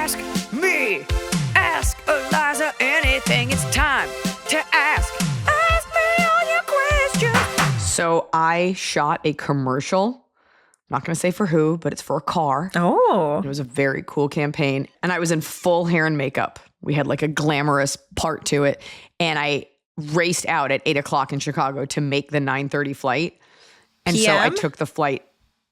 ask me. Ask Iliza anything. It's time to ask. Ask me all your questions. So I shot a commercial. I'm not going to say for who, but it's for a car. Oh. It was a very cool campaign. And I was in full hair and makeup. We had like a glamorous part to it. And I raced out at 8 o'clock in Chicago to make the 9:30 flight. And so I took the flight.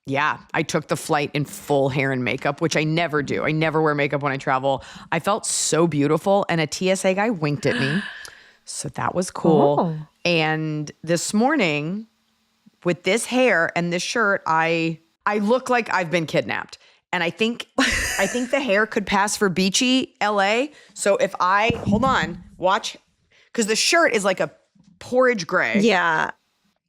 Yeah, I took the flight in full hair and makeup, which I never do. I never wear makeup when I travel. I felt so beautiful, and a TSA guy winked at me. So that was cool. Oh. And this morning, with this hair and this shirt, I look like I've been kidnapped. And I think the hair could pass for beachy LA. So if hold on, watch, because the shirt is like a porridge gray. Yeah.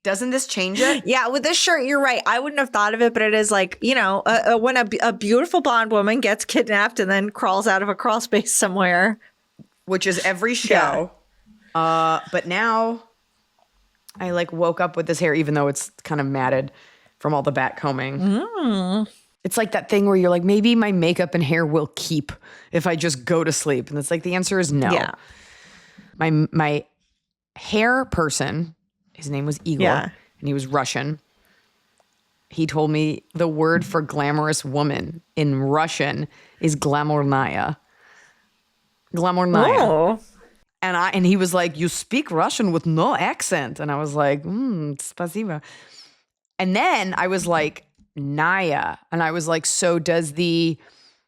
Doesn't this change it? Yeah, with this shirt, you're right. I wouldn't have thought of it, but it is like, when a beautiful blonde woman gets kidnapped and then crawls out of a crawl space somewhere. Which is every show. Yeah. But now I like woke up with this hair, even though it's kind of matted from all the back combing. Mm. It's like that thing where you're like, maybe my makeup and hair will keep if I just go to sleep. And it's like, the answer is no. Yeah. My hair person, his name was Igor, and he was Russian. He told me the word for glamorous woman in Russian is glamornaya. Glamornaya. Oh. And he was like, you speak Russian with no accent. And I was like, spasiba. And then I was like, Naya. And I was like, so does the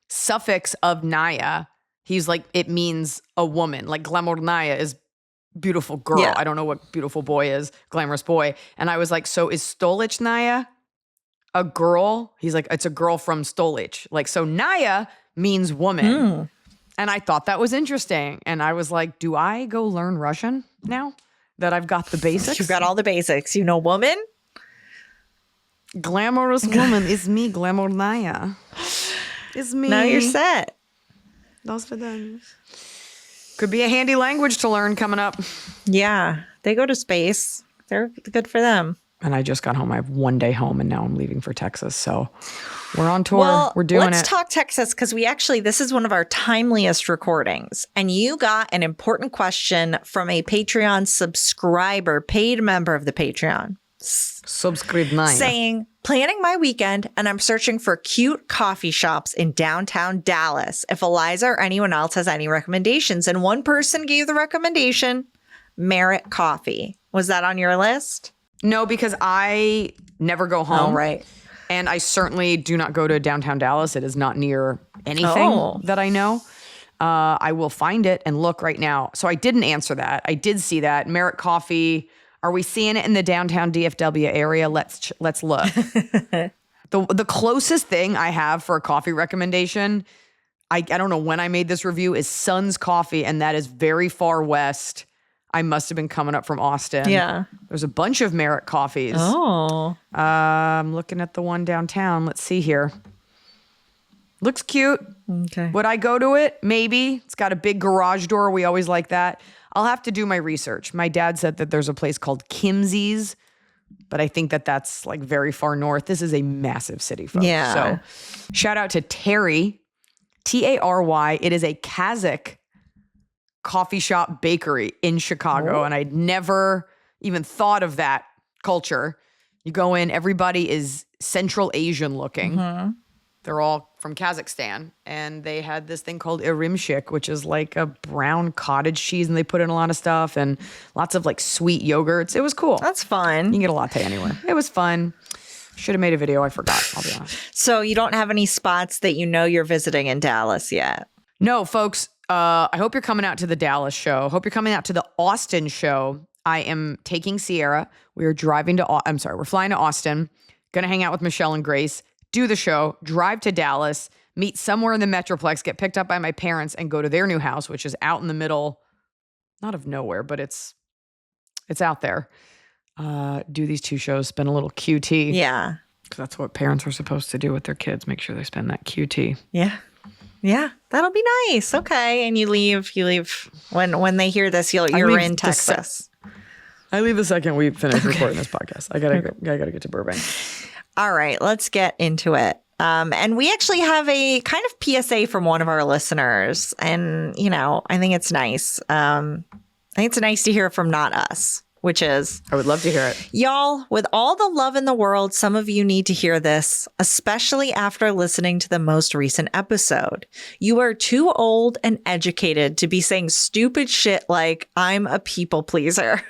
suffix of Naya, he's like, it means a woman. Like glamornaya is beautiful girl. Yeah. I don't know what beautiful boy is, glamorous boy. And I was like, so is Stolichnaya a girl? He's like, it's a girl from Stolich. Like, so Naya means woman. Mm. And I thought that was interesting. And I was like, do I go learn Russian now that I've got the basics? You've got all the basics. You know, woman? Glamorous woman is me, glamornaya. Is me. Now you're set. Dos vidanias. Could be a handy language to learn coming up. Yeah. They go to space. They're good for them. And I just got home. I have one day home and now I'm leaving for Texas. So we're on tour. Well, we're doing let's talk Texas because this is one of our timeliest recordings. And you got an important question from a Patreon subscriber, paid member of the Patreon. Subscribe 9. Saying, planning my weekend and I'm searching for cute coffee shops in downtown Dallas. If Iliza or anyone else has any recommendations. And one person gave the recommendation, Merit Coffee. Was that on your list? No, because I never go home. Oh, right. And I certainly do not go to downtown Dallas. It is not near anything that I know. I will find it and look right now. So I didn't answer that. I did see that. Merit Coffee. Are we seeing it in the downtown DFW area? Let's look. The closest thing I have for a coffee recommendation, I don't know when I made this review, is Sun's Coffee, and that is very far west. I must have been coming up from Austin. Yeah. There's a bunch of Merit Coffees. Oh. I'm looking at the one downtown. Let's see here. Looks cute. Okay. Would I go to it? Maybe. It's got a big garage door. We always like that. I'll have to do my research. My dad said that there's a place called Kimsey's, but I think that that's like very far north. This is a massive city, folks. Yeah. So shout out to Terry, Tary. It is a Kazakh coffee shop bakery in Chicago. And I'd never even thought of that culture. You go in, everybody is Central Asian looking. Mm-hmm. They're all from Kazakhstan. And they had this thing called irimshik, which is like a brown cottage cheese. And they put in a lot of stuff and lots of like sweet yogurts. It was cool. That's fun. You can get a latte anywhere. It was fun. Should have made a video. I forgot. I'll be honest. So you don't have any spots that you know you're visiting in Dallas yet? No, folks. I hope you're coming out to the Dallas show. Hope you're coming out to the Austin show. I am taking Sierra. We're flying to Austin. Going to hang out with Michelle and Grace, do the show, drive to Dallas, meet somewhere in the Metroplex, get picked up by my parents, and go to their new house, which is out in the middle, not of nowhere, but it's out there. Do these two shows, spend a little QT. Yeah. Because that's what parents are supposed to do with their kids. Make sure they spend that QT. Yeah. Yeah, that'll be nice. Okay. And you leave when they hear this, you're in Texas. I leave the second we finish recording this podcast. I gotta get to Burbank. All right, let's get into it. And we actually have a kind of PSA from one of our listeners. And, I think it's nice. I think it's nice to hear from not us, which is, I would love to hear it. y'all, with all the love in the world, some of you need to hear this, especially after listening to the most recent episode. You are too old and educated to be saying stupid shit like, I'm a people pleaser.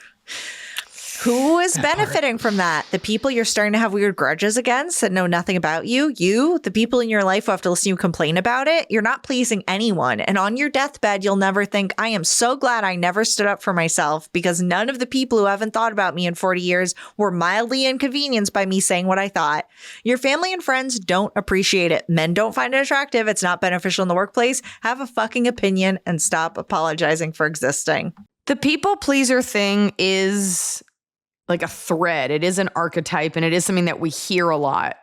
Who is benefiting from that? The people you're starting to have weird grudges against that know nothing about you? You, the people in your life who have to listen to you complain about it? You're not pleasing anyone. And on your deathbed, you'll never think, I am so glad I never stood up for myself because none of the people who haven't thought about me in 40 years were mildly inconvenienced by me saying what I thought. Your family and friends don't appreciate it. Men don't find it attractive. It's not beneficial in the workplace. Have a fucking opinion and stop apologizing for existing. The people pleaser thing is like a thread. It is an archetype, and it is something that we hear a lot.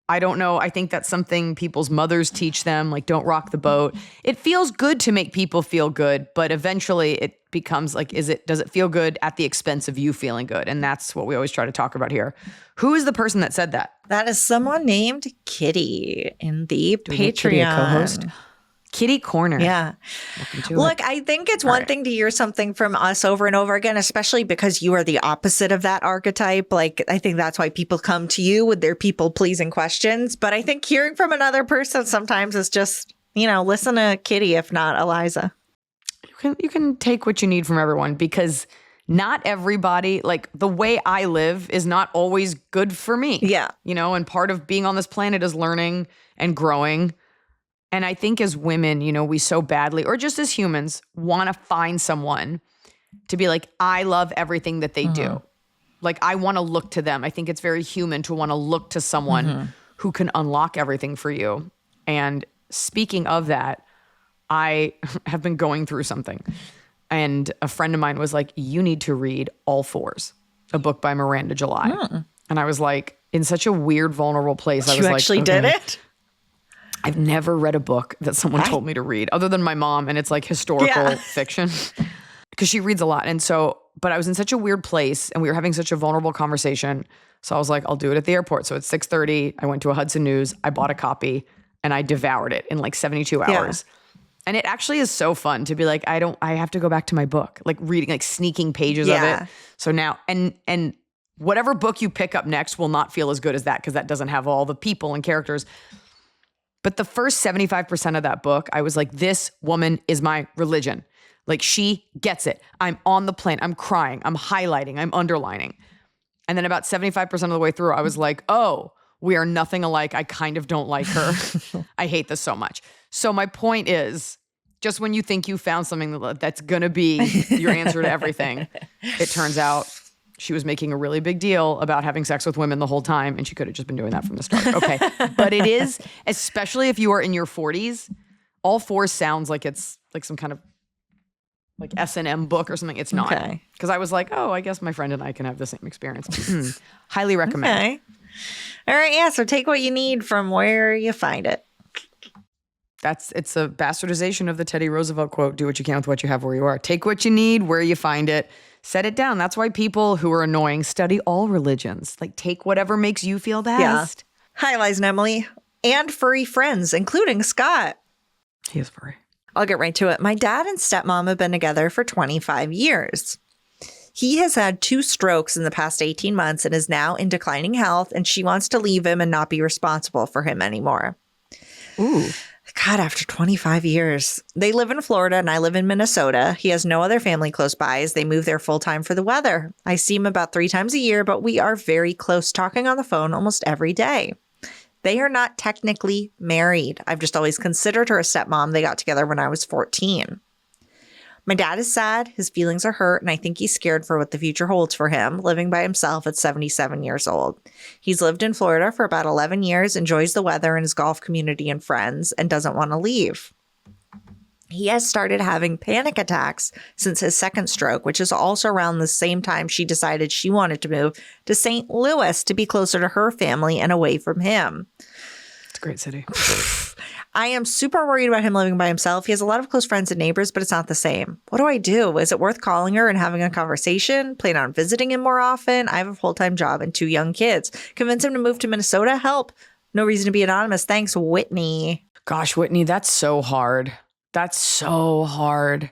I don't know. I think that's something people's mothers teach them, like, don't rock the boat. It feels good to make people feel good, but eventually it becomes like, does it feel good at the expense of you feeling good? And that's what we always try to talk about here. Who is the person that said that? That is someone named Kitty in the Do we make Patreon. Kitty a co-host? Kitty Corner. Yeah. Look, I think it's one thing to hear something from us over and over again, especially because you are the opposite of that archetype. Like, I think that's why people come to you with their people pleasing questions. But I think hearing from another person sometimes is just, listen to Kitty, if not Iliza. You can take what you need from everyone, because not everybody, like, the way I live is not always good for me. Yeah. And part of being on this planet is learning and growing. And I think as women, we so badly, or just as humans, want to find someone to be like, I love everything that they do. Like, I want to look to them. I think it's very human to want to look to someone who can unlock everything for you. And speaking of that, I have been going through something. And a friend of mine was like, you need to read All Fours, a book by Miranda July. And I was like, in such a weird, vulnerable place. I was like, you actually did it? I've never read a book that someone told me to read other than my mom. And it's like historical fiction, because she reads a lot. And so, but I was in such a weird place and we were having such a vulnerable conversation. So I was like, I'll do it at the airport. So at 6:30, I went to a Hudson News. I bought a copy and I devoured it in like 72 hours. And it actually is so fun to be like, I have to go back to my book, like reading, like sneaking pages of it. So now, and whatever book you pick up next will not feel as good as that, because that doesn't have all the people and characters. But the first 75% of that book, I was like, this woman is my religion. Like, she gets it. I'm on the plane. I'm crying. I'm highlighting. I'm underlining. And then about 75% of the way through, I was like, oh, we are nothing alike. I kind of don't like her. I hate this so much. So my point is, just when you think you found something that's going to be your answer to everything, it turns out she was making a really big deal about having sex with women the whole time, and she could have just been doing that from the start. Okay. But it is, especially if you are in your 40s, All Fours sounds like it's like some kind of like S&M book or something. It's not. Because I was like, oh, I guess my friend and I can have the same experience. Highly recommend. Okay. All right. Yeah. So take what you need from where you find it. It's a bastardization of the Teddy Roosevelt quote, do what you can with what you have where you are. Take what you need, where you find it. Set it down. That's why people who are annoying study all religions. Like, take whatever makes you feel best. Yeah. Hi, Liza and Emily. And furry friends, including Scott. He is furry. I'll get right to it. My dad and stepmom have been together for 25 years. He has had 2 strokes in the past 18 months and is now in declining health, and she wants to leave him and not be responsible for him anymore. Ooh. God, after 25 years. They live in Florida and I live in Minnesota. He has no other family close by as they move there full time for the weather. I see him about 3 times a year, but we are very close, talking on the phone almost every day. They are not technically married. I've just always considered her a stepmom. They got together when I was 14. My dad is sad. His feelings are hurt, and I think he's scared for what the future holds for him, living by himself at 77 years old. He's lived in Florida for about 11 years, enjoys the weather and his golf community and friends, and doesn't want to leave. He has started having panic attacks since his second stroke, which is also around the same time she decided she wanted to move to St. Louis to be closer to her family and away from him. It's a great city. I am super worried about him living by himself. He has a lot of close friends and neighbors, but it's not the same. What do I do? Is it worth calling her and having a conversation? Plan on visiting him more often? I have a full-time job and 2 young kids. Convince him to move to Minnesota? Help. No reason to be anonymous. Thanks, Whitney. Gosh, Whitney, that's so hard. That's so hard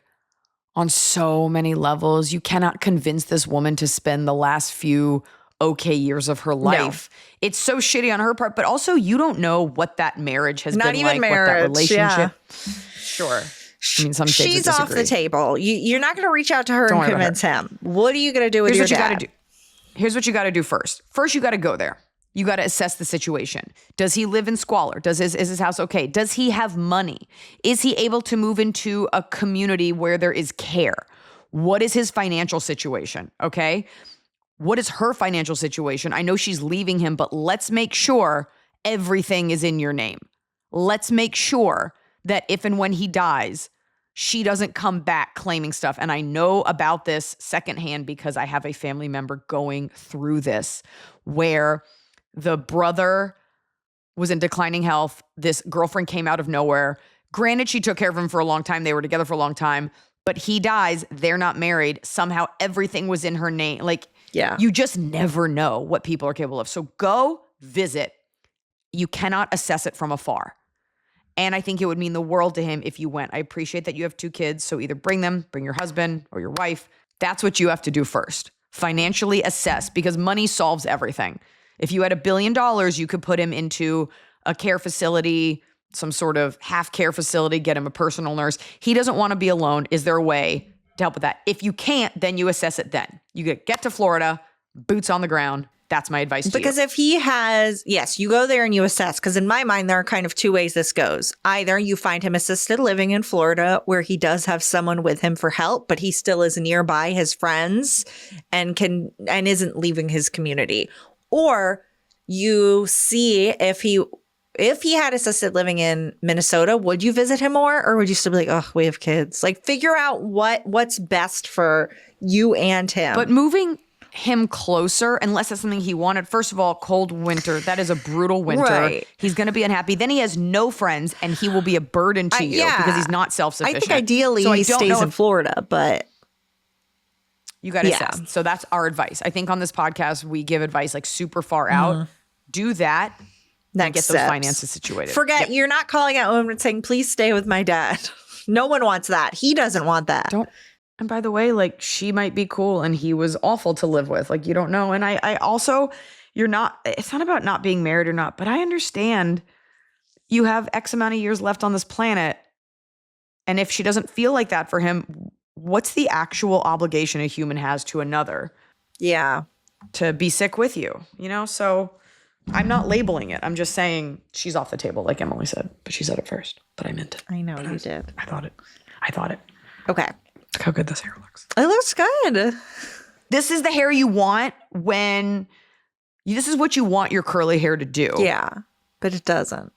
on so many levels. You cannot convince this woman to spend the last few okay years of her life. No. It's so shitty on her part, but also you don't know what that marriage has been like, what that relationship. Yeah. Sure. I mean, some she's off the table. You're not going to reach out to her and convince him. What are you going to do with your dad? Here's what you got to do first. First, you got to go there. You got to assess the situation. Does he live in squalor? Is his house okay? Does he have money? Is he able to move into a community where there is care? What is his financial situation? Okay. What is her financial situation? I know she's leaving him, but let's make sure everything is in your name. Let's make sure that if and when he dies, she doesn't come back claiming stuff. And I know about this secondhand because I have a family member going through this where the brother was in declining health. This girlfriend came out of nowhere. Granted, she took care of him for a long time. They were together for a long time, but he dies. They're not married. Somehow everything was in her name. Like, yeah, you just never know what people are capable of. So go visit. You cannot assess it from afar. And I think it would mean the world to him if you went. I appreciate that you have 2 kids. So either bring your husband or your wife. That's what you have to do first. Financially assess, because money solves everything. If you had $1 billion, you could put him into a care facility, some sort of half care facility, get him a personal nurse. He doesn't want to be alone. Is there a way to help with that? If you can't, then you assess it then. You get to Florida, boots on the ground. That's my advice to you. Because if he has, yes, you go there and you assess. Because in my mind, there are kind of 2 ways this goes. Either you find him assisted living in Florida where he does have someone with him for help, but he still is nearby his friends and isn't leaving his community. Or you see if he had assisted living in Minnesota, would you visit him more? Or would you still be like, oh, we have kids? Like, figure out what's best for you and him. But moving him closer, unless that's something he wanted. First of all, cold winter. That is a brutal winter. Right. He's going to be unhappy. Then he has no friends and he will be a burden to you because he's not self-sufficient. I think ideally he stays in Florida, but you got to assess. So that's our advice. I think on this podcast, we give advice like super far out. Do that. And get those finances situated. You're not calling out women and saying, please stay with my dad. No one wants that. He doesn't want that. And by the way, like, she might be cool and he was awful to live with. Like, you don't know. And I also, it's not about not being married or not, but I understand you have X amount of years left on this planet. And if she doesn't feel like that for him, what's the actual obligation a human has to another? Yeah. To be sick with you, So I'm not labeling it. I'm just saying she's off the table, like Emily said, but she said it first, but I meant it. I know you did. I thought it. Okay. Look how good this hair looks. It looks good. This is the hair you want this is what you want your curly hair to do. Yeah, but it doesn't.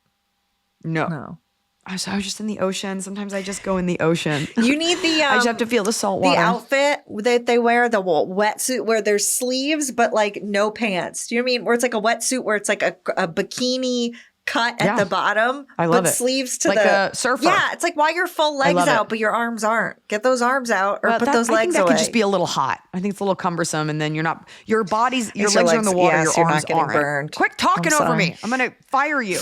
No. I was just in the ocean. Sometimes I just go in the ocean. You need the I just have to feel the salt water. The outfit that they wear, the wetsuit where there's sleeves, but like no pants. Do you know what I mean? Where it's like a wetsuit where it's like a bikini cut at the bottom. I love but it. sleeves to like a surfer. Yeah, it's like why your full legs out, but your arms aren't. Get those arms out or put those legs away. I think that could just be a little hot. I think it's a little cumbersome, and then your legs are in the water, your arms aren't. Burned. Quit talking over me. I'm going to fire you.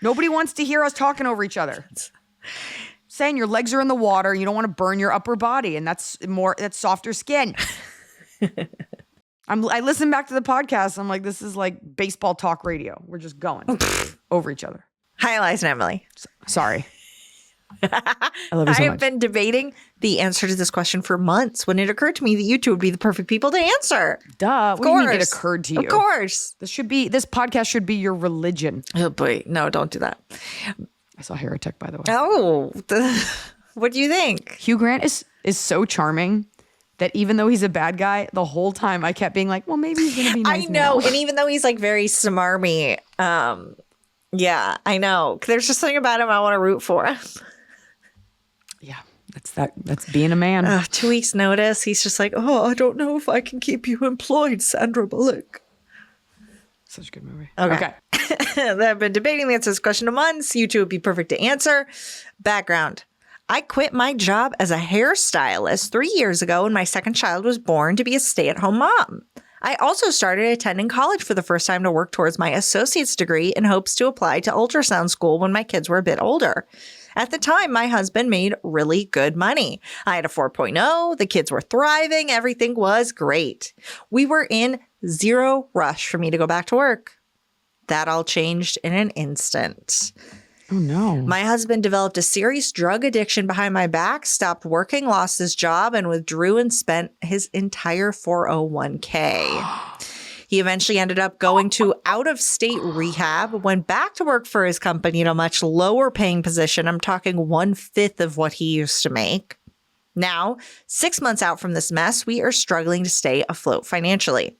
Nobody wants to hear us talking over each other. Saying your legs are in the water, you don't want to burn your upper body, and that's softer skin. I listen back to the podcast. I'm like, this is like baseball talk radio. We're just going over each other. Hi, Iliza and Emily. Sorry. I love you so much. I've been debating the answer to this question for months when it occurred to me that you two would be the perfect people to answer. Duh. What do you mean it occurred to you? Of course. This podcast should be your religion. Oh, boy. No, don't do that. I saw Heretic, by the way. Oh, what do you think? Hugh Grant is so charming that even though he's a bad guy, the whole time I kept being like, well, maybe he's going to be nice I know. now. And even though he's like very smarmy, yeah, I know. There's just something about him I want to root for him. Yeah, that's being a man. 2 weeks notice. He's just like, oh, I don't know if I can keep you employed, Sandra Bullock. Such a good movie. Okay. I've been debating the answer to this question for months. You two would be perfect to answer. Background. I quit my job as a hairstylist 3 years ago when my second child was born to be a stay-at-home mom. I also started attending college for the first time to work towards my associate's degree in hopes to apply to ultrasound school when my kids were a bit older. At the time, my husband made really good money. I had a 4.0, the kids were thriving, everything was great. We were in zero rush for me to go back to work. That all changed in an instant. Oh, no. My husband developed a serious drug addiction behind my back, stopped working, lost his job, and withdrew and spent his entire 401k. He eventually ended up going to out-of-state rehab, went back to work for his company in a much lower paying position. I'm talking 1/5 of what he used to make. Now, 6 months out from this mess, we are struggling to stay afloat financially.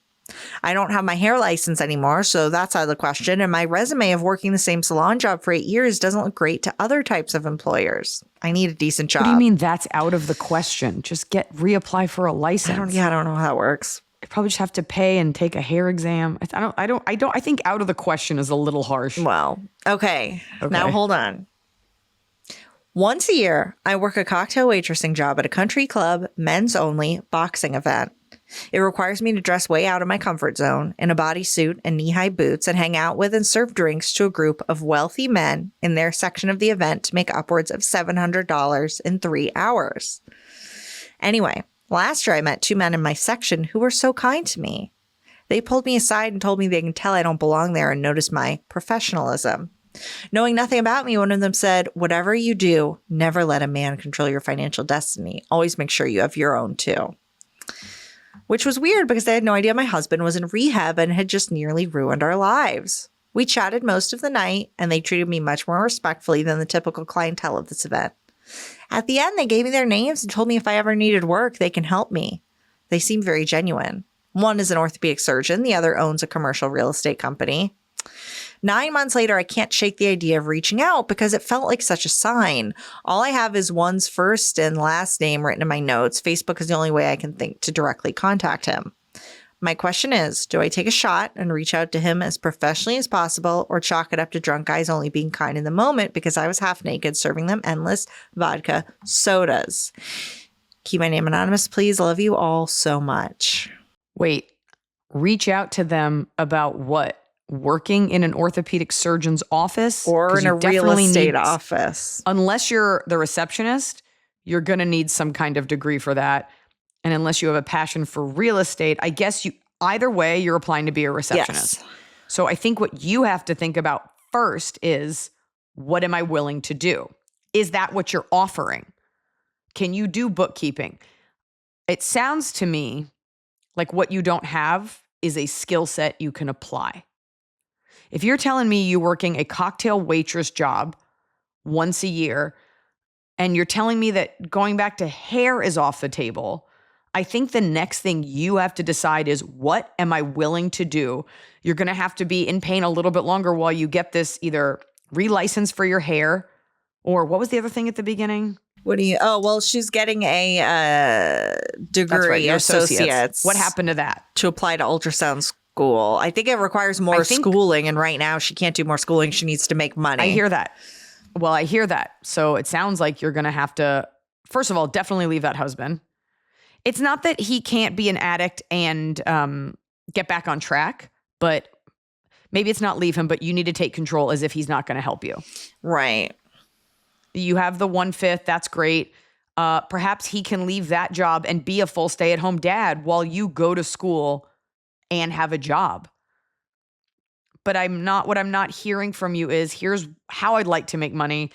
I don't have my hair license anymore, so that's out of the question. And my resume of working the same salon job for 8 years doesn't look great to other types of employers. I need a decent job. What do you mean that's out of the question? Just reapply for a license. I don't know how that works. You probably just have to pay and take a hair exam. I think out of the question is a little harsh. Well, okay. Now hold on. Once a year, I work a cocktail waitressing job at a country club, men's only boxing event. It requires me to dress way out of my comfort zone in a bodysuit and knee-high boots and hang out with and serve drinks to a group of wealthy men in their section of the event to make upwards of $700 in 3 hours. Anyway, last year I met 2 men in my section who were so kind to me. They pulled me aside and told me they can tell I don't belong there and notice my professionalism. Knowing nothing about me, one of them said, "Whatever you do, never let a man control your financial destiny. Always make sure you have your own too." Which was weird because they had no idea my husband was in rehab and had just nearly ruined our lives. We chatted most of the night, and they treated me much more respectfully than the typical clientele of this event. At the end, they gave me their names and told me if I ever needed work, they can help me. They seemed very genuine. One is an orthopedic surgeon. The other owns a commercial real estate company. 9 months later, I can't shake the idea of reaching out because it felt like such a sign. All I have is one's first and last name written in my notes. Facebook is the only way I can think to directly contact him. My question is, do I take a shot and reach out to him as professionally as possible or chalk it up to drunk guys only being kind in the moment because I was half naked serving them endless vodka sodas? Keep my name anonymous, please. I love you all so much. Wait, reach out to them about what? Working in an orthopedic surgeon's office? Or in a real estate office. Unless you're the receptionist, you're going to need some kind of degree for that. And unless you have a passion for real estate, I guess either way, you're applying to be a receptionist. Yes. So I think what you have to think about first is, what am I willing to do? Is that what you're offering? Can you do bookkeeping? It sounds to me like what you don't have is a skill set you can apply. If you're telling me you're working a cocktail waitress job once a year, and you're telling me that going back to hair is off the table, I think the next thing you have to decide is, what am I willing to do? You're going to have to be in pain a little bit longer while you get this either relicense for your hair, or what was the other thing at the beginning? She's getting a degree, That's right, your associates. What happened to that? To apply to ultrasound school. I think it requires more schooling, and right now she can't do more schooling. She needs to make money. I hear that. Well, I hear that. So it sounds like you're going to have to, first of all, definitely leave that husband. It's not that he can't be an addict and get back on track, but maybe it's not leave him, but you need to take control as if he's not going to help you. Right. You have the 1/5. That's great. Perhaps he can leave that job and be a full stay-at-home dad while you go to school and have a job. But what I'm not hearing from you is, here's how I'd like to make money.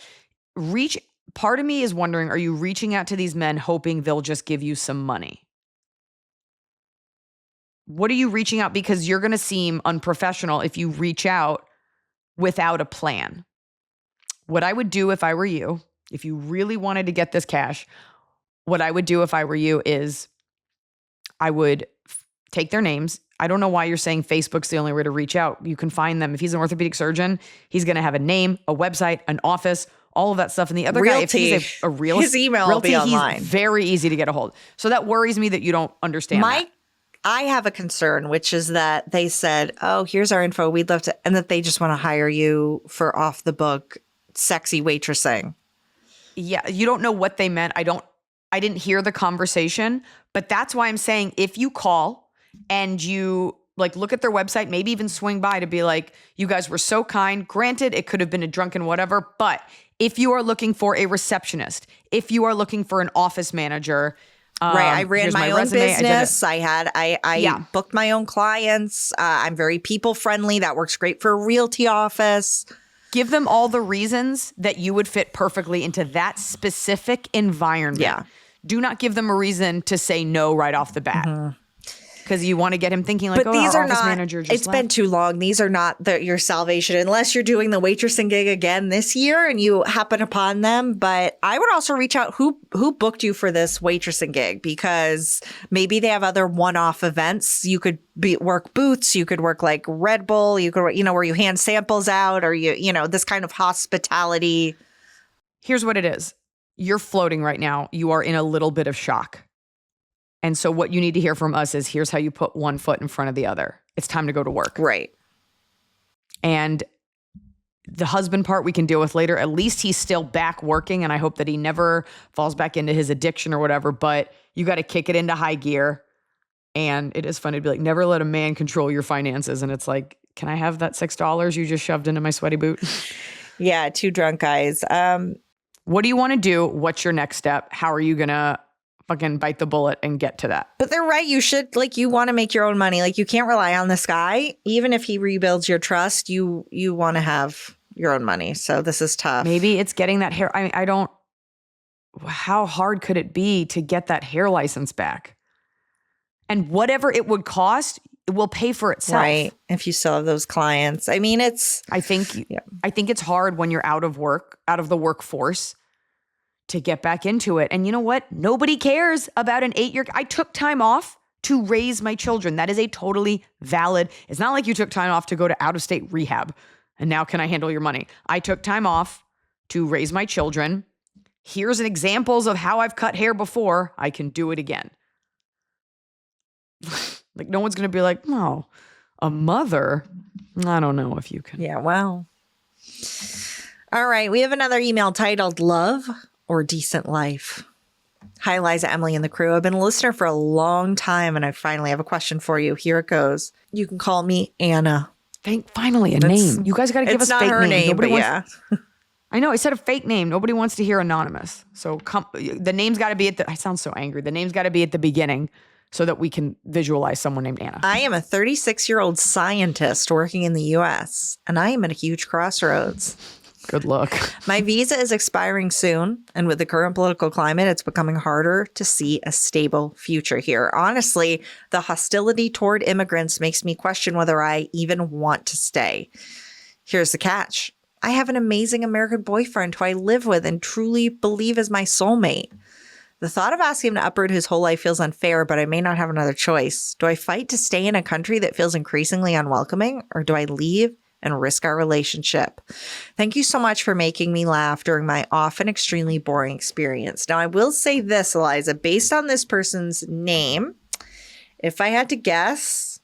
Part of me is wondering, are you reaching out to these men hoping they'll just give you some money? What are you reaching out? Because you're going to seem unprofessional if you reach out without a plan. What I would do if I were you, if you really wanted to get this cash, what I would do if I were you is I would take their names. I don't know why you're saying Facebook's the only way to reach out. You can find them. If he's an orthopedic surgeon, he's going to have a name, a website, an office, all of that stuff. And the other guy, if he's a real his email will be online. He's very easy to get a hold. So that worries me that you don't understand that. I have a concern, which is that they said, "Oh, here's our info. We'd love to," and that they just want to hire you for off the book, sexy waitressing. Yeah, you don't know what they meant. I didn't hear the conversation, but that's why I'm saying, if you call and you like look at their website, maybe even swing by to be like, you guys were so kind. Granted, it could have been a drunken whatever, but if you are looking for a receptionist, if you are looking for an office manager, right. I ran my own resume. business. I booked my own clients. I'm very people friendly. That works great for a realty office. Give them all the reasons that you would fit perfectly into that specific environment. Yeah. Do not give them a reason to say no right off the bat. Because you want to get him thinking like, but these our are office not, manager just it's left. been too long. These are not your salvation unless you're doing the waitressing gig again this year and you happen upon them. But I would also reach out who booked you for this waitressing gig, because maybe they have other one-off events. You could work booths. You could work like Red Bull. You could, where you hand samples out, or this kind of hospitality. Here's what it is. You're floating right now. You are in a little bit of shock. And so what you need to hear from us is, here's how you put one foot in front of the other. It's time to go to work. Right. And the husband part we can deal with later. At least he's still back working, and I hope that he never falls back into his addiction or whatever. But you got to kick it into high gear. And it is funny to be like, never let a man control your finances. And it's like, can I have that $6 you just shoved into my sweaty boot? Yeah, two drunk guys. What do you want to do? What's your next step? How are you going to fucking bite the bullet and get to that? But they're right. You should, you want to make your own money. You can't rely on this guy. Even if he rebuilds your trust, you want to have your own money. So this is tough. Maybe it's getting that hair. How hard could it be to get that hair license back? And whatever it would cost, it will pay for itself. Right. If you still have those clients. I think it's hard when you're out of the workforce, to get back into it. And you know what? Nobody cares about an 8-year. I took time off to raise my children. That is a totally valid. It's not like you took time off to go to out-of-state rehab and now can I handle your money? I took time off to raise my children. Here's an examples of how I've cut hair before. I can do it again. No one's going to be like, oh, a mother. I don't know if you can. Yeah, well. All right. We have another email titled Love or Decent Life. Hi, Iliza, Emily, and the crew. I've been a listener for a long time, and I finally have a question for you. Here it goes. You can call me Anna. Finally, a name. You guys got to give us fake names. Name, but yeah. I know. I said a fake name. Nobody wants to hear anonymous. So the name's got to be I sound so angry. The name's got to be at the beginning so that we can visualize someone named Anna. I am a 36-year-old scientist working in the U.S., and I am at a huge crossroads. Good luck. My visa is expiring soon, and with the current political climate, it's becoming harder to see a stable future here. Honestly, the hostility toward immigrants makes me question whether I even want to stay. Here's the catch. I have an amazing American boyfriend who I live with and truly believe is my soulmate. The thought of asking him to uproot his whole life feels unfair, but I may not have another choice. Do I fight to stay in a country that feels increasingly unwelcoming, or do I leave and risk our relationship? Thank you so much for making me laugh during my often extremely boring experience. Now, I will say this, Iliza, based on this person's name, if I had to guess,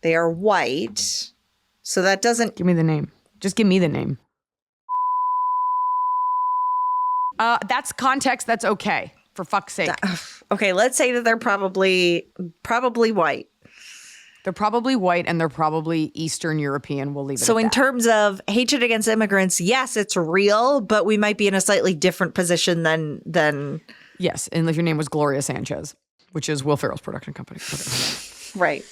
they are white. So that doesn't... Give me the name. Just give me the name. That's context. That's okay. For fuck's sake. Okay, let's say that they're probably white. They're probably white and they're probably Eastern European. We'll leave it at that. So in terms of hatred against immigrants, yes, it's real, but we might be in a slightly different position than... Yes, and if your name was Gloria Sanchez, which is Will Ferrell's production company. Okay. Right.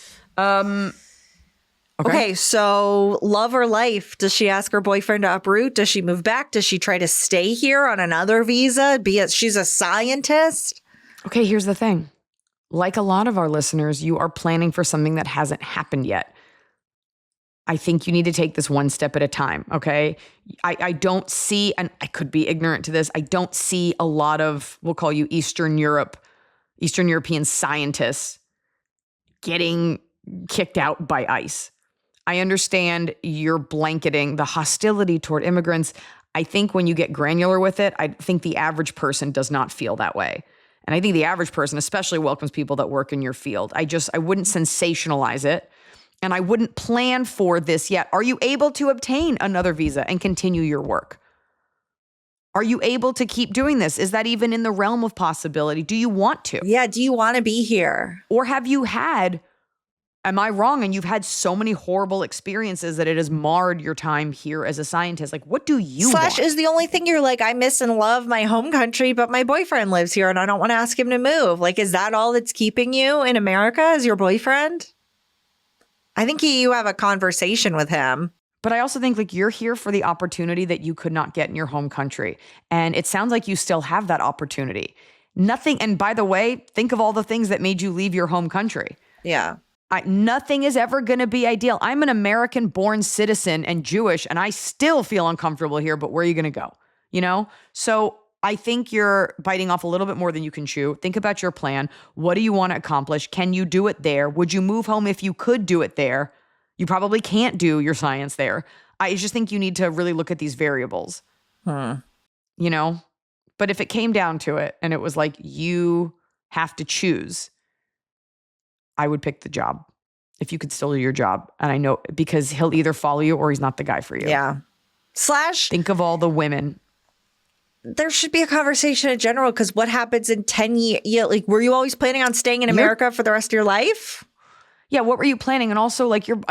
Okay, so love or life? Does she ask her boyfriend to uproot? Does she move back? Does she try to stay here on another visa? She's a scientist? Okay, here's the thing. Like a lot of our listeners, you are planning for something that hasn't happened yet. I think you need to take this one step at a time, okay? I don't see, and I could be ignorant to this, I don't see a lot of, we'll call you Eastern European scientists getting kicked out by ICE. I understand you're blanketing the hostility toward immigrants. I think when you get granular with it, I think the average person does not feel that way. And I think the average person especially welcomes people that work in your field. I wouldn't sensationalize it. And I wouldn't plan for this yet. Are you able to obtain another visa and continue your work? Are you able to keep doing this? Is that even in the realm of possibility? Do you want to? Yeah. Do you want to be here? Or have you had, am I wrong? And you've had so many horrible experiences that it has marred your time here as a scientist. Like, what do you want? Is the only thing you're like, I miss and love my home country, but my boyfriend lives here and I don't want to ask him to move. Like, is that all that's keeping you in America as your boyfriend? I think you have a conversation with him. But I also think like you're here for the opportunity that you could not get in your home country. And it sounds like you still have that opportunity. Nothing. And by the way, think of all the things that made you leave your home country. Yeah. Nothing is ever going to be ideal. I'm an American born citizen and Jewish, and I still feel uncomfortable here, but where are you going to go? You know? So I think you're biting off a little bit more than you can chew. Think about your plan. What do you want to accomplish? Can you do it there? Would you move home if you could do it there? You probably can't do your science there. I just think you need to really look at these variables, you know? But if it came down to it and it was like, you have to choose, I would pick the job if you could still do your job. And I know because he'll either follow you or he's not the guy for you. Yeah. Think of all the women. There should be a conversation in general, because what happens in 10 years? Yeah, like, were you always planning on staying in America for the rest of your life? Yeah, what were you planning? And also, like, you're just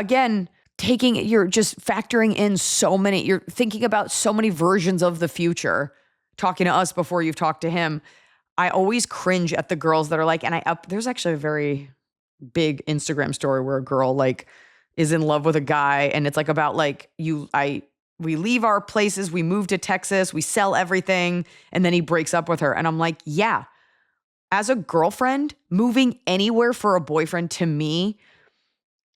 factoring in so many, you're thinking about so many versions of the future, talking to us before you've talked to him. I always cringe at the girls that are like, there's actually a very big Instagram story where a girl like is in love with a guy, and it's like about like, we leave our places, we move to Texas, we sell everything, and then he breaks up with her. And I'm like, yeah. As a girlfriend, moving anywhere for a boyfriend, to me,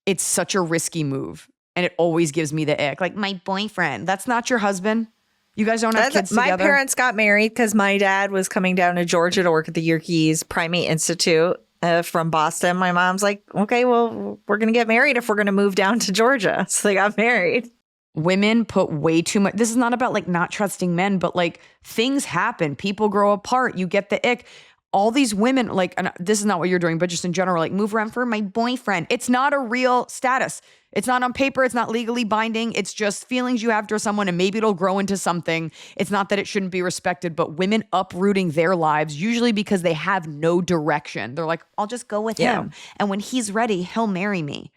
it's such a risky move. And it always gives me the ick. Like, my boyfriend, that's not your husband. You guys don't have kids together. My parents got married because my dad was coming down to Georgia to work at the Yerkes Primate Institute from Boston. My mom's like, okay, well, we're going to get married if we're going to move down to Georgia. So they got married. Women put way too much. This is not about like not trusting men, but like things happen. People grow apart. You get the ick. All these women, like, and this is not what you're doing, but just in general, like, move around for my boyfriend. It's not a real status. It's not on paper. It's not legally binding. It's just feelings you have for someone, and maybe it'll grow into something. It's not that it shouldn't be respected, but women uprooting their lives, usually because they have no direction. They're like, I'll just go with him. And when he's ready, he'll marry me.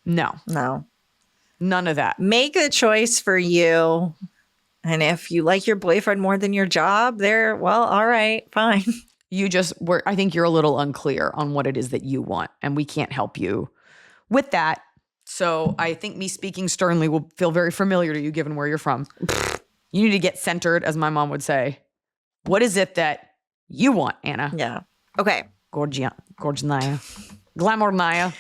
No. None of that. Make a choice for you. And if you like your boyfriend more than your job, all right, fine. I think you're a little unclear on what it is that you want, and we can't help you with that. So I think me speaking sternly will feel very familiar to you given where you're from. You need to get centered, as my mom would say. What is it that you want, Anna? Yeah. Okay. Gorgeous-naya. Glamour-naya.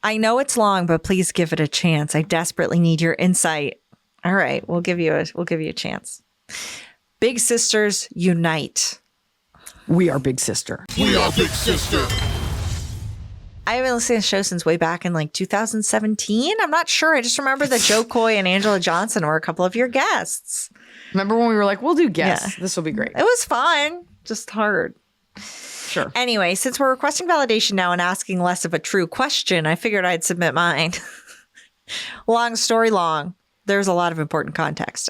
I know it's long, but please give it a chance. I desperately need your insight. All right. We'll give you a chance. Big sisters unite. We are big sister. We are big sister. I haven't listened to the show since way back in like 2017. I'm not sure. I just remember that Joe Coy and Angela Johnson were a couple of your guests. Remember when we were like, we'll do guests. Yeah. This will be great. It was fun. Just hard. Sure. Anyway, since we're requesting validation now and asking less of a true question, I figured I'd submit mine. Long story long. There's a lot of important context.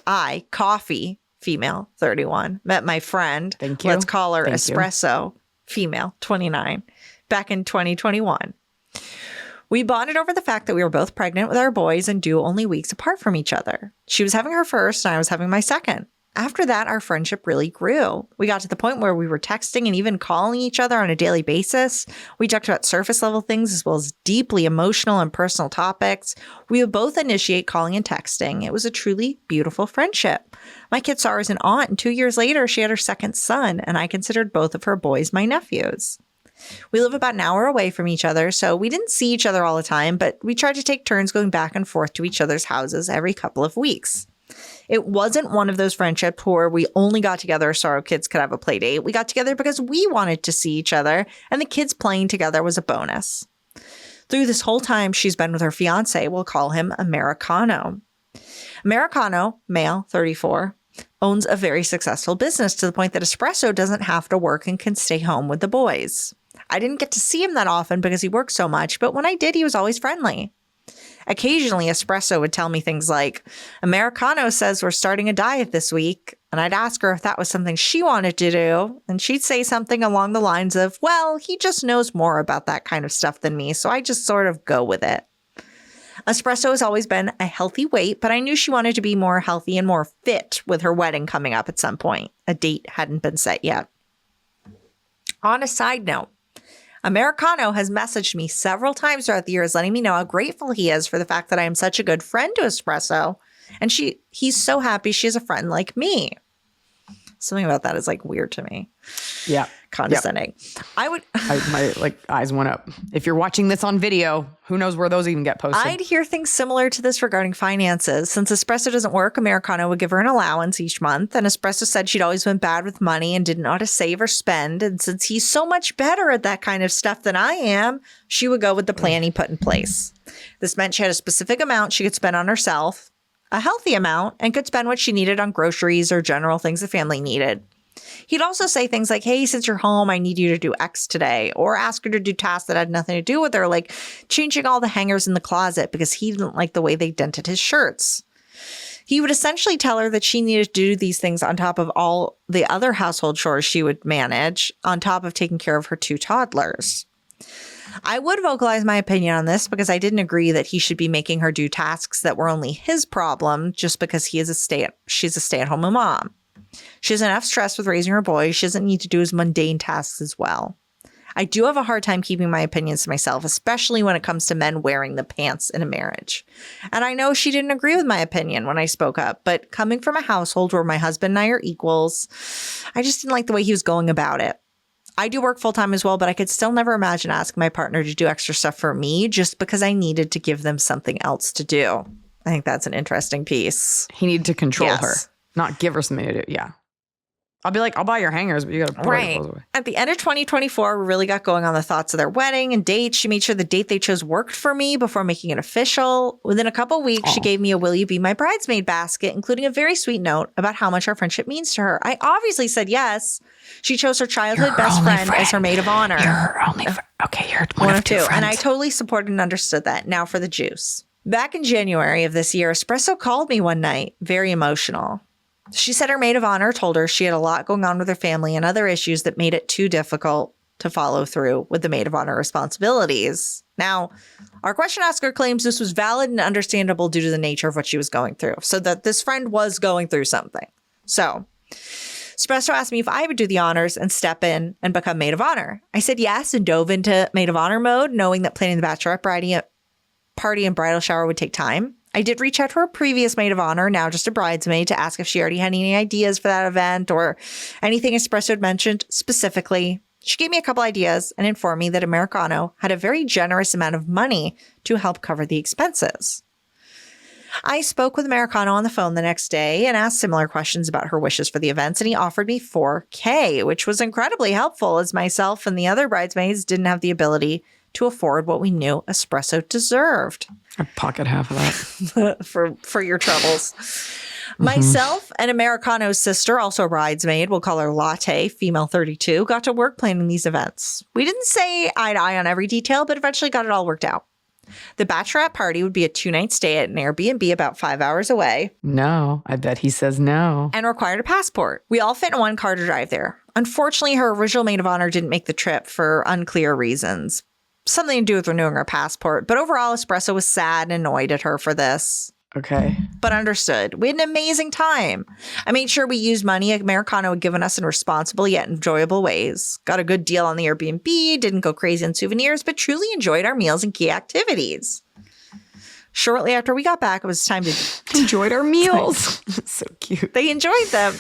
Coffee, female, 31, met my friend. Thank you. Let's call her Espresso, female, 29, back in 2021. We bonded over the fact that we were both pregnant with our boys and due only weeks apart from each other. She was having her first and I was having my second. After that, our friendship really grew. We got to the point where we were texting and even calling each other on a daily basis. We talked about surface level things as well as deeply emotional and personal topics. We would both initiate calling and texting. It was a truly beautiful friendship. My kid saw her as an aunt, and 2 years later, she had her second son, and I considered both of her boys my nephews. We live about an hour away from each other, so we didn't see each other all the time, but we tried to take turns going back and forth to each other's houses every couple of weeks. It wasn't one of those friendships where we only got together so our kids could have a play date. We got together because we wanted to see each other, and the kids playing together was a bonus. Through this whole time she's been with her fiance, we'll call him Americano. Americano, male, 34, owns a very successful business to the point that Espresso doesn't have to work and can stay home with the boys. I didn't get to see him that often because he worked so much, but when I did, he was always friendly. Occasionally, Espresso would tell me things like, Americano says we're starting a diet this week. And I'd ask her if that was something she wanted to do. And she'd say something along the lines of, well, he just knows more about that kind of stuff than me. So I just sort of go with it. Espresso has always been a healthy weight, but I knew she wanted to be more healthy and more fit with her wedding coming up at some point. A date hadn't been set yet. On a side note, Americano has messaged me several times throughout the years, letting me know how grateful he is for the fact that I am such a good friend to Espresso. And he's so happy she has a friend like me. Something about that is like weird to me. Yeah. Condescending. Yep. My eyes went up. If you're watching this on video, who knows where those even get posted? I'd hear things similar to this regarding finances. Since Espresso doesn't work, Americano would give her an allowance each month. And Espresso said she'd always been bad with money and didn't know how to save or spend. And since he's so much better at that kind of stuff than I am, she would go with the plan he put in place. This meant she had a specific amount she could spend on herself, a healthy amount, and could spend what she needed on groceries or general things the family needed. He'd also say things like, hey, since you're home, I need you to do X today, or ask her to do tasks that had nothing to do with her, like changing all the hangers in the closet because he didn't like the way they dented his shirts. He would essentially tell her that she needed to do these things on top of all the other household chores she would manage, on top of taking care of her 2 toddlers. I would vocalize my opinion on this because I didn't agree that he should be making her do tasks that were only his problem just because she's a stay-at-home mom. She has enough stress with raising her boy. She doesn't need to do his mundane tasks as well. I do have a hard time keeping my opinions to myself, especially when it comes to men wearing the pants in a marriage. And I know she didn't agree with my opinion when I spoke up, but coming from a household where my husband and I are equals, I just didn't like the way he was going about it. I do work full-time as well, but I could still never imagine asking my partner to do extra stuff for me just because I needed to give them something else to do. I think that's an interesting piece. He needed to control her, not give her something to do. Yeah. I'll be like, I'll buy your hangers, but you got to put your clothes away. At the end of 2024, we really got going on the thoughts of their wedding and date. She made sure the date they chose worked for me before making it official. Within a couple of weeks, she gave me a Will You Be My Bridesmaid basket, including a very sweet note about how much our friendship means to her. I obviously said yes. She chose her childhood best friend as her maid of honor. You're her only friend. Okay, you're one of 2 friends. And I totally supported and understood that. Now for the juice. Back in January of this year, Espresso called me one night, very emotional. She said her maid of honor told her she had a lot going on with her family and other issues that made it too difficult to follow through with the maid of honor responsibilities. Now, our question asker claims this was valid and understandable due to the nature of what she was going through, so that this friend was going through something. So, Espresso asked me if I would do the honors and step in and become maid of honor. I said yes and dove into maid of honor mode, knowing that planning the bachelorette party and bridal shower would take time. I did reach out to her previous maid of honor, now just a bridesmaid, to ask if she already had any ideas for that event or anything Espresso had mentioned specifically. She gave me a couple ideas and informed me that Americano had a very generous amount of money to help cover the expenses. I spoke with Americano on the phone the next day and asked similar questions about her wishes for the events, and he offered me $4,000, which was incredibly helpful as myself and the other bridesmaids didn't have the ability to afford what we knew Espresso deserved. I'd pocket half of that. for your troubles. Myself and Americano's sister, also a bridesmaid, we'll call her Latte, female 32, got to work planning these events. We didn't say eye to eye on every detail, but eventually got it all worked out. The bachelorette party would be a 2-night stay at an Airbnb about 5 hours away. No, I bet he says no. And required a passport. We all fit in one car to drive there. Unfortunately, her original maid of honor didn't make the trip for unclear reasons. Something to do with renewing her passport. But overall, Espresso was sad and annoyed at her for this. Okay. But understood. We had an amazing time. I made sure we used money Americano had given us in responsible yet enjoyable ways. Got a good deal on the Airbnb, didn't go crazy on souvenirs, but truly enjoyed our meals and key activities. Shortly after we got back, it was time to... Enjoyed our meals. So cute. They enjoyed them.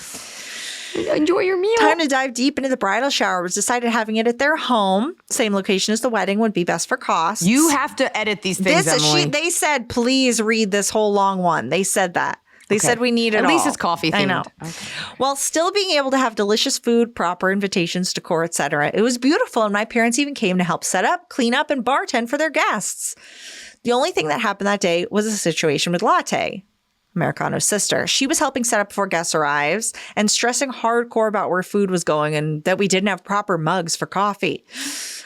Enjoy your meal. Time to dive deep into the bridal shower. It was decided having it at their home, same location as the wedding, would be best for costs. You have to edit these things, Emily. They said, please read this whole long one. They said that. They said we need it all. At least it's coffee themed. I know. Okay. While still being able to have delicious food, proper invitations, decor, etc. It was beautiful, and my parents even came to help set up, clean up, and bartend for their guests. The only thing that happened that day was a situation with Latte, Americano's sister. She was helping set up before guests arrives and stressing hardcore about where food was going and that we didn't have proper mugs for coffee.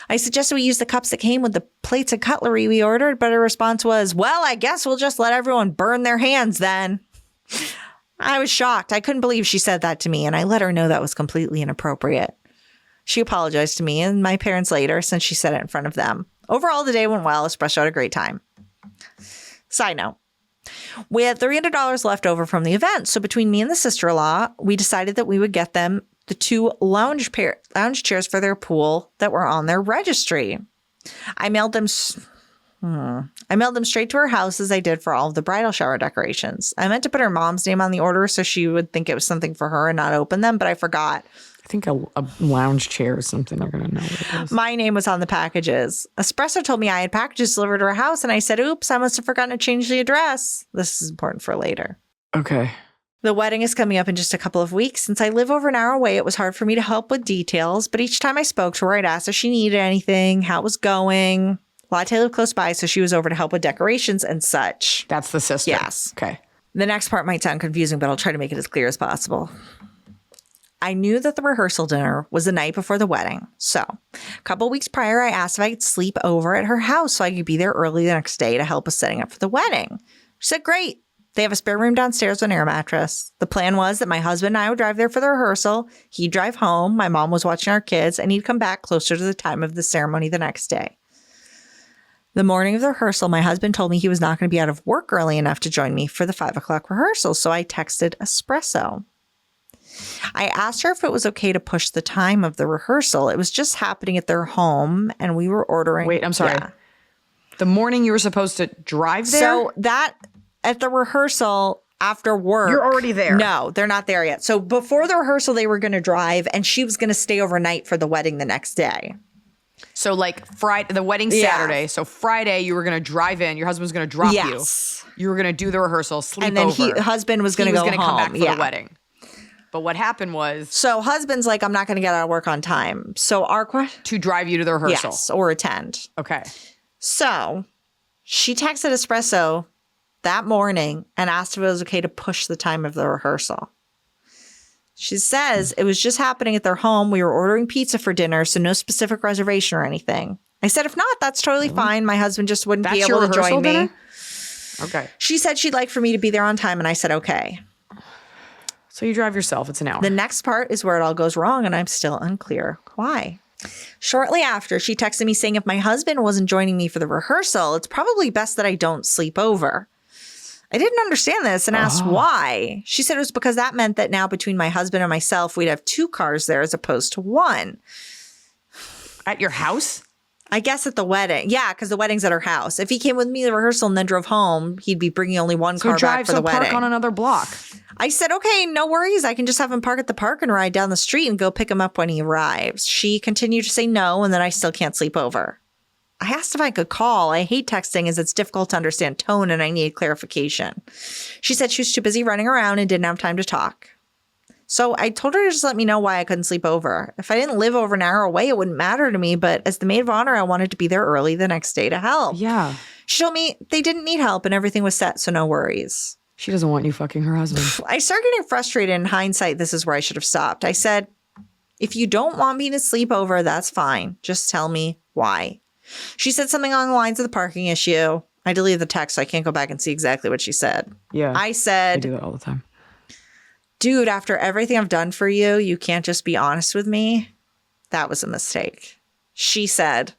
I suggested we use the cups that came with the plates and cutlery we ordered, but her response was, well, I guess we'll just let everyone burn their hands then. I was shocked. I couldn't believe she said that to me, and I let her know that was completely inappropriate. She apologized to me and my parents later since she said it in front of them. Overall, the day went well. Espresso had a great time. Side note. We had $300 left over from the event, so between me and the sister-in-law, we decided that we would get them the 2 lounge chairs for their pool that were on their registry. I mailed them straight to her house as I did for all of the bridal shower decorations. I meant to put her mom's name on the order so she would think it was something for her and not open them, but I forgot. I think a lounge chair is something they're going to know what it is. My name was on the packages. Espresso told me I had packages delivered to her house, and I said, oops, I must have forgotten to change the address. This is important for later. Okay. The wedding is coming up in just a couple of weeks. Since I live over an hour away, it was hard for me to help with details, but each time I spoke to her, I'd ask if she needed anything, how it was going. Latte lived close by, so she was over to help with decorations and such. That's the sister. Yes. Okay. The next part might sound confusing, but I'll try to make it as clear as possible. I knew that the rehearsal dinner was the night before the wedding. So a couple weeks prior, I asked if I could sleep over at her house so I could be there early the next day to help with setting up for the wedding. She said, great. They have a spare room downstairs with an air mattress. The plan was that my husband and I would drive there for the rehearsal. He'd drive home. My mom was watching our kids, and he'd come back closer to the time of the ceremony the next day. The morning of the rehearsal, my husband told me he was not going to be out of work early enough to join me for the 5 o'clock rehearsal, so I texted Espresso. I asked her if it was okay to push the time of the rehearsal. It was just happening at their home, and we were ordering. Wait, I'm sorry. Yeah. The morning you were supposed to drive there? So that at the rehearsal after work. You're already there. No, they're not there yet. So before the rehearsal, they were going to drive, and she was going to stay overnight for the wedding the next day. So like Friday, the wedding's Saturday. So Friday you were going to drive in. Your husband was going to drop you. You were going to do the rehearsal, sleep and then over. husband was going to go home. Come back for the wedding. But what happened was... So husband's like, I'm not going to get out of work on time. So our question... To drive you to the rehearsal. Yes, or attend. Okay. So she texted Espresso that morning and asked if it was okay to push the time of the rehearsal. She says it was just happening at their home. We were ordering pizza for dinner, so no specific reservation or anything. I said, if not, that's totally fine. My husband just wouldn't be able to join me. Dinner? Okay. She said she'd like for me to be there on time, and I said, okay. So you drive yourself. It's an hour. The next part is where it all goes wrong, and I'm still unclear why. Shortly after, she texted me saying if my husband wasn't joining me for the rehearsal, it's probably best that I don't sleep over. I didn't understand this and asked why. She said it was because that meant that now between my husband and myself, we'd have 2 cars there as opposed to 1. At your house? I guess at the wedding. Yeah, because the wedding's at her house. If he came with me to the rehearsal and then drove home, he'd be bringing only 1 car back for the wedding. Park on another block. I said, okay, no worries. I can just have him park at the park and ride down the street and go pick him up when he arrives. She continued to say no, and then I still can't sleep over. I asked if I could call. I hate texting as it's difficult to understand tone and I need clarification. She said she was too busy running around and didn't have time to talk. So I told her to just let me know why I couldn't sleep over. If I didn't live over an hour away, it wouldn't matter to me. But as the maid of honor, I wanted to be there early the next day to help. Yeah. She told me they didn't need help and everything was set, so no worries. She doesn't want you fucking her husband. I started getting frustrated. In hindsight, this is where I should have stopped. I said, if you don't want me to sleep over, that's fine. Just tell me why. She said something along the lines of the parking issue. I deleted the text, so I can't go back and see exactly what she said. Yeah. I said, I do that all the time. Dude, after everything I've done for you, you can't just be honest with me. That was a mistake. She said,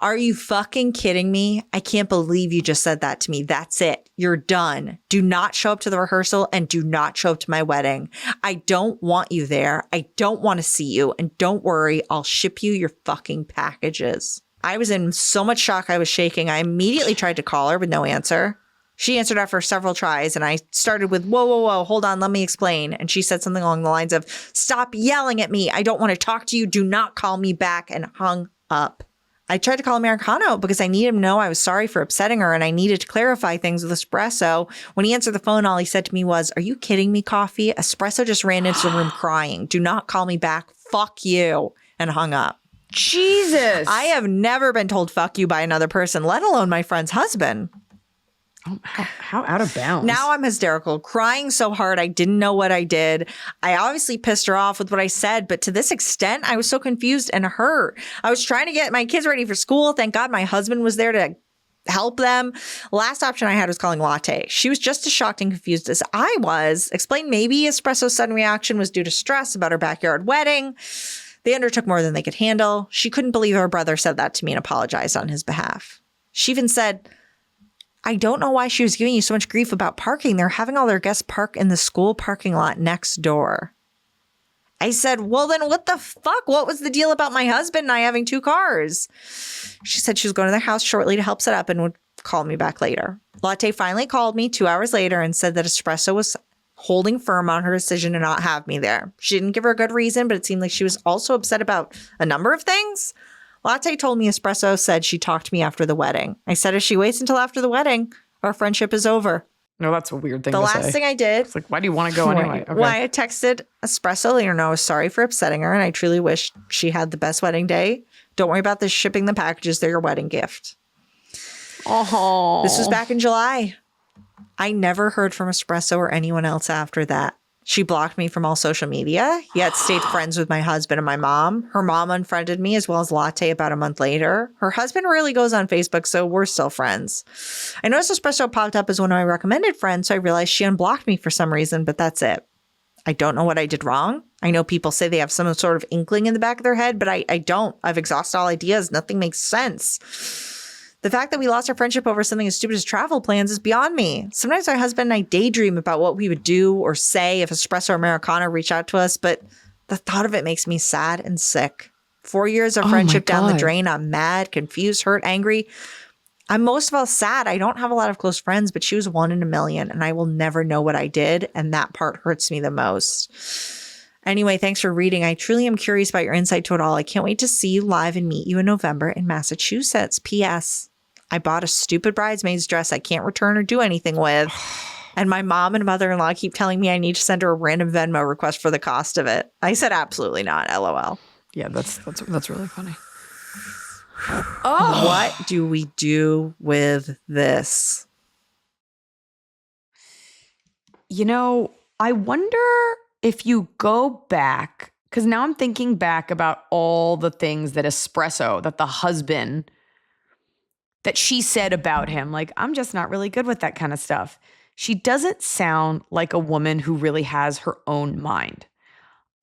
are you fucking kidding me? I can't believe you just said that to me. That's it. You're done. Do not show up to the rehearsal and do not show up to my wedding. I don't want you there. I don't want to see you. And don't worry, I'll ship you your fucking packages. I was in so much shock I was shaking. I immediately tried to call her with no answer. She answered after several tries, and I started with, whoa, hold on, let me explain. And she said something along the lines of, stop yelling at me. I don't want to talk to you. Do not call me back, and hung up. I tried to call Americano because I needed him to know I was sorry for upsetting her, and I needed to clarify things with Espresso. When he answered the phone, all he said to me was, are you kidding me, Coffee? Espresso just ran into the room crying. Do not call me back. Fuck you. And hung up. Jesus. I have never been told fuck you by another person, let alone my friend's husband. Oh, how out of bounds. Now I'm hysterical, crying so hard I didn't know what I did. I obviously pissed her off with what I said, but to this extent, I was so confused and hurt. I was trying to get my kids ready for school. Thank God my husband was there to help them. Last option I had was calling Latte. She was just as shocked and confused as I was. Explained maybe Espresso's sudden reaction was due to stress about her backyard wedding. They undertook more than they could handle. She couldn't believe her brother said that to me and apologized on his behalf. She even said, I don't know why she was giving you so much grief about parking. They're having all their guests park in the school parking lot next door. I said, well, then what the fuck? What was the deal about my husband and I having 2 cars? She said she was going to their house shortly to help set up and would call me back later. Latte finally called me 2 hours later and said that Espresso was holding firm on her decision to not have me there. She didn't give her a good reason, but it seemed like she was also upset about a number of things. Latte told me Espresso said she talked to me after the wedding. I said, if she waits until after the wedding, our friendship is over. No, that's a weird thing to say. The last thing I did. It's like, why do you want to go anyway? Okay. Why I texted Espresso, letting her know I was sorry for upsetting her, and I truly wish she had the best wedding day. Don't worry about this shipping the packages. They're your wedding gift. Oh. This was back in July. I never heard from Espresso or anyone else after that. She blocked me from all social media, yet stayed friends with my husband and my mom. Her mom unfriended me as well as Latte about a month later. Her husband rarely goes on Facebook, so we're still friends. I noticed Espresso popped up as one of my recommended friends, so I realized she unblocked me for some reason, but that's it. I don't know what I did wrong. I know people say they have some sort of inkling in the back of their head, but I don't. I've exhausted all ideas. Nothing makes sense. The fact that we lost our friendship over something as stupid as travel plans is beyond me. Sometimes my husband and I daydream about what we would do or say if Espresso or Americano reached out to us, but the thought of it makes me sad and sick. 4 years of friendship down the drain. I'm mad, confused, hurt, angry. I'm most of all sad. I don't have a lot of close friends, but she was 1 in a million, and I will never know what I did, and that part hurts me the most. Anyway, thanks for reading. I truly am curious about your insight to it all. I can't wait to see you live and meet you in November in Massachusetts. P.S. I bought a stupid bridesmaid's dress I can't return or do anything with. And my mom and mother-in-law keep telling me I need to send her a random Venmo request for the cost of it. I said absolutely not, LOL. Yeah, that's really funny. Oh. What do we do with this? You know, I wonder if you go back, because now I'm thinking back about all the things that Espresso, that the husband, that she said about him. Like, I'm just not really good with that kind of stuff. She doesn't sound like a woman who really has her own mind.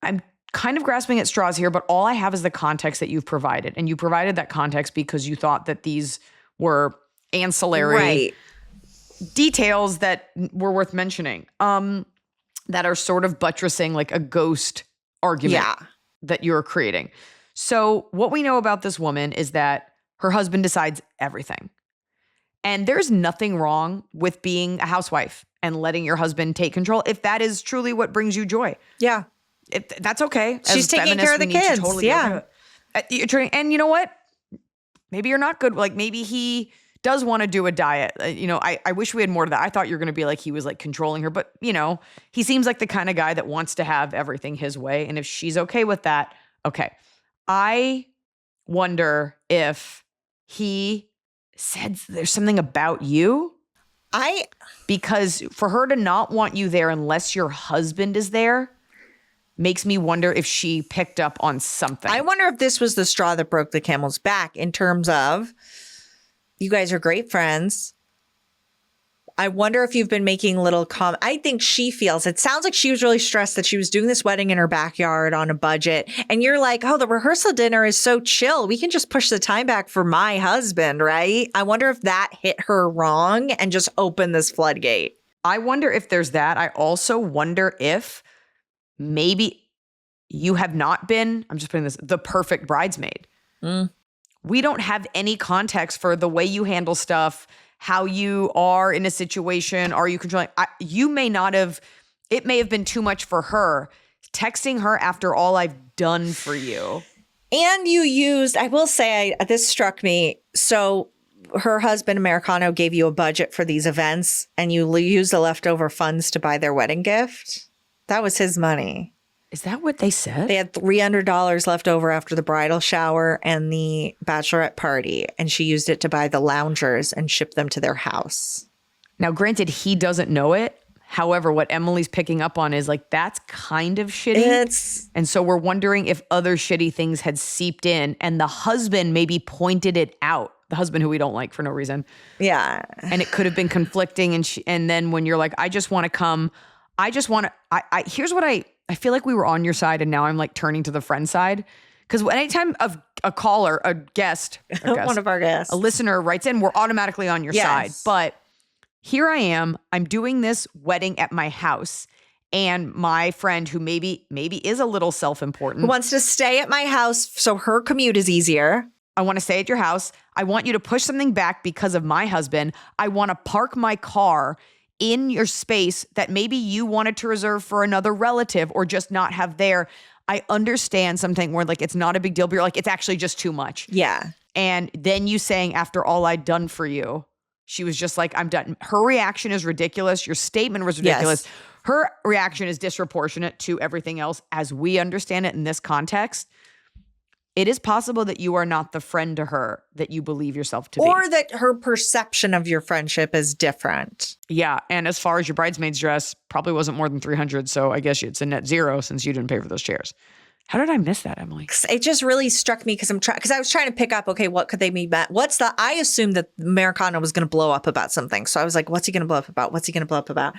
I'm kind of grasping at straws here, but all I have is the context that you've provided. And you provided that context because you thought that these were ancillary details that were worth mentioning, that are sort of buttressing like a ghost argument that you're creating. So what we know about this woman is that her husband decides everything. And there's nothing wrong with being a housewife and letting your husband take control if that is truly what brings you joy. Yeah. That's okay. She's taking care of the kids. Totally and you know what? Maybe you're not good. Like, maybe he does want to do a diet. I wish we had more to that. I thought you were going to be like, he was like controlling her, but he seems like the kind of guy that wants to have everything his way. And if she's okay with that, okay. I wonder if he said there's something about you. Because for her to not want you there unless your husband is there makes me wonder if she picked up on something. I wonder if this was the straw that broke the camel's back in terms of, you guys are great friends. I wonder if you've been making little I think she feels, it sounds like she was really stressed that she was doing this wedding in her backyard on a budget. And you're like, oh, the rehearsal dinner is so chill. We can just push the time back for my husband, right? I wonder if that hit her wrong and just opened this floodgate. I wonder if there's that. I also wonder if maybe you have not been, I'm just putting this, the perfect bridesmaid. We don't have any context for the way you handle stuff, how you are in a situation. Are you controlling? You may not have, it may have been too much for her. Texting her after all I've done for you. And you used, I will say, this struck me. So her husband, Americano, gave you a budget for these events and you used the leftover funds to buy their wedding gift. That was his money. Is that what they said? They had $300 left over after the bridal shower and the bachelorette party, and she used it to buy the loungers and ship them to their house. Now, granted, he doesn't know it. However, what Emily's picking up on is like, that's kind of shitty. And so we're wondering if other shitty things had seeped in and the husband maybe pointed it out. The husband who we don't like for no reason. Yeah. And it could have been conflicting. And then when you're like, I just want to come, I just want to, here's what I feel like we were on your side and now I'm like turning to the friend side. Because anytime a caller, a guest, one of our guests, a listener writes in, we're automatically on your side. But here I am, I'm doing this wedding at my house. And my friend who maybe is a little self-important. Wants to stay at my house so her commute is easier. I want to stay at your house. I want you to push something back because of my husband. I want to park my car in your space that maybe you wanted to reserve for another relative or just not have there. I understand something where like, it's not a big deal, but you're like, it's actually just too much. Yeah. And then you saying after all I'd done for you, she was just like, I'm done. Her reaction is ridiculous. Your statement was ridiculous. Yes. Her reaction is disproportionate to everything else as we understand it in this context. It is possible that you are not the friend to her that you believe yourself to be. Or that her perception of your friendship is different. Yeah. And as far as your bridesmaid's dress, probably wasn't more than $300. So I guess it's a net zero since you didn't pay for those chairs. How did I miss that, Emily? It just really struck me because I was trying to pick up, okay, what could they be about? I assumed that Americano was going to blow up about something. So I was like, what's he going to blow up about? What's he going to blow up about?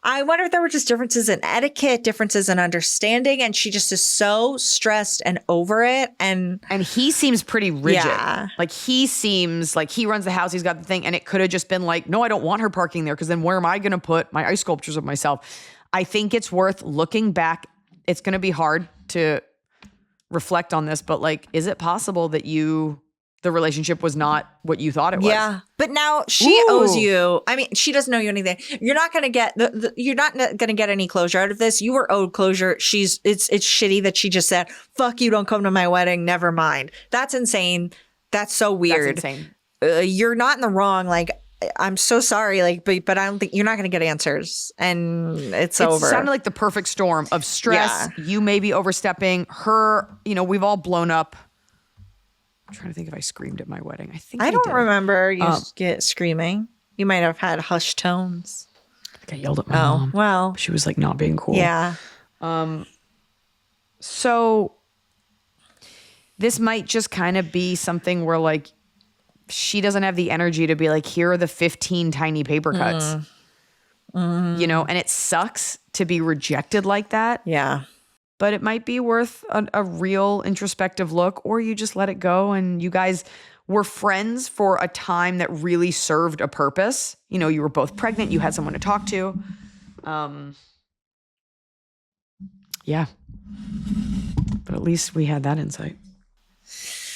I wonder if there were just differences in etiquette, differences in understanding. And she just is so stressed and over it. And he seems pretty rigid. Yeah. Like he seems like he runs the house. He's got the thing. And it could have just been like, no, I don't want her parking there. Because then where am I going to put my ice sculptures of myself? I think it's worth looking back. It's going to be hard to reflect on this, but like, is it possible that the relationship was not what you thought it was? Yeah. But now she owes you. I mean, she doesn't owe you anything. You're not going to get you're not going to get any closure out of this. You were owed closure. It's shitty that she just said, fuck you, don't come to my wedding. Never mind. That's insane. That's so weird. That's insane. You're not in the wrong. Like, I'm so sorry. Like, but I don't think you're not going to get answers and it's over. It sounded like the perfect storm of stress. Yeah. You may be overstepping her. We've all blown up. I'm trying to think if I screamed at my wedding. I don't remember you get screaming. You might have had hushed tones. I think I yelled at my mom. Well. She was like not being cool. Yeah. So this might just kind of be something where like she doesn't have the energy to be like, here are the 15 tiny paper cuts. And it sucks to be rejected like that. Yeah. But it might be worth a real introspective look, or you just let it go and you guys were friends for a time that really served a purpose. You were both pregnant. You had someone to talk to. Yeah. But at least we had that insight.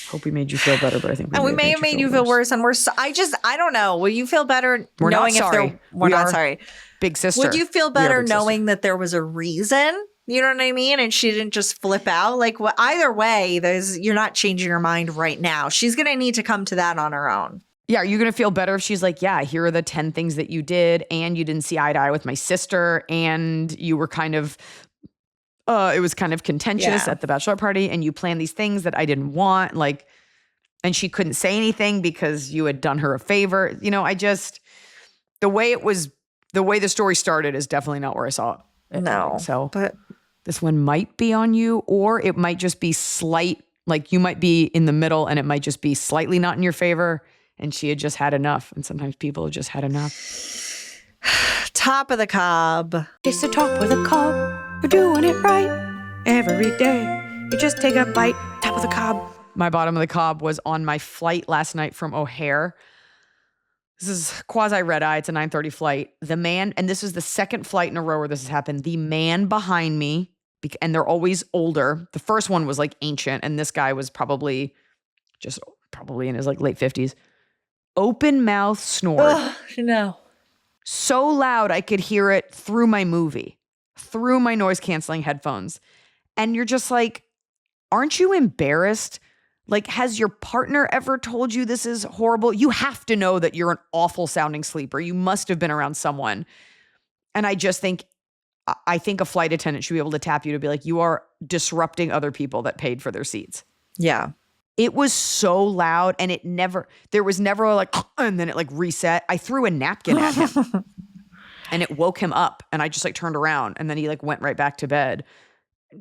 Hope we made you feel better, but I think we may have made you feel worse and worse. I don't know. Will you feel better we're knowing not sorry. if we're not sorry? Big sister. Would you feel better knowing that there was a reason? You know what I mean? And she didn't just flip out. Like, either way, you're not changing her mind right now. She's going to need to come to that on her own. Yeah. Are you going to feel better if she's like, yeah, here are the 10 things that you did and you didn't see eye to eye with my sister and you were kind of, it was kind of contentious at the bachelor party and you planned these things that I didn't want. Like, and she couldn't say anything because you had done her a favor. The way the story started is definitely not where I saw it. No. So, but this one might be on you, or it might just be slight, like you might be in the middle and it might just be slightly not in your favor and she had just had enough. And sometimes people have just had enough. Top of the cob. It's the top of the cob. We're doing it right every day. You just take a bite. Top of the cob. My bottom of the cob was on my flight last night from O'Hare. This is quasi red eye. It's a 9:30 flight. The man, and this is the second flight in a row where this has happened. The man behind me, and they're always older. The first one was like ancient, and this guy was probably in his like late 50s. Open mouth snored. Oh, no. So loud I could hear it through my movie, through my noise canceling headphones. And you're just like, aren't you embarrassed? Like, has your partner ever told you this is horrible? You have to know that you're an awful sounding sleeper. You must have been around someone. And I just think, a flight attendant should be able to tap you to be like, you are disrupting other people that paid for their seats. Yeah. It was so loud and there was never like, and then it like reset. I threw a napkin at him and it woke him up and I just like turned around and then he like went right back to bed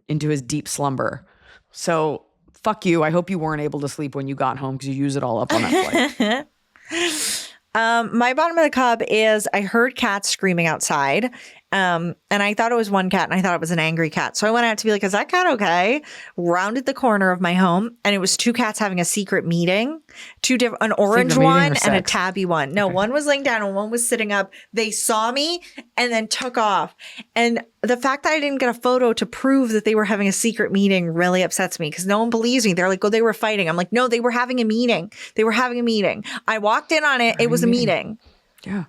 into his deep slumber. So fuck you. I hope you weren't able to sleep when you got home because you used it all up on that flight. My bottom of the cup is I heard cats screaming outside. And I thought it was one cat and I thought it was an angry cat. So I went out to be like, is that cat okay? Rounded the corner of my home and it was two cats having a secret meeting. An orange one and a tabby one. No, one was laying down and one was sitting up. They saw me and then took off. And the fact that I didn't get a photo to prove that they were having a secret meeting really upsets me because no one believes me. They're like, oh, they were fighting. I'm like, no, they were having a meeting. They were having a meeting. I walked in on it. It was a meeting. Yeah.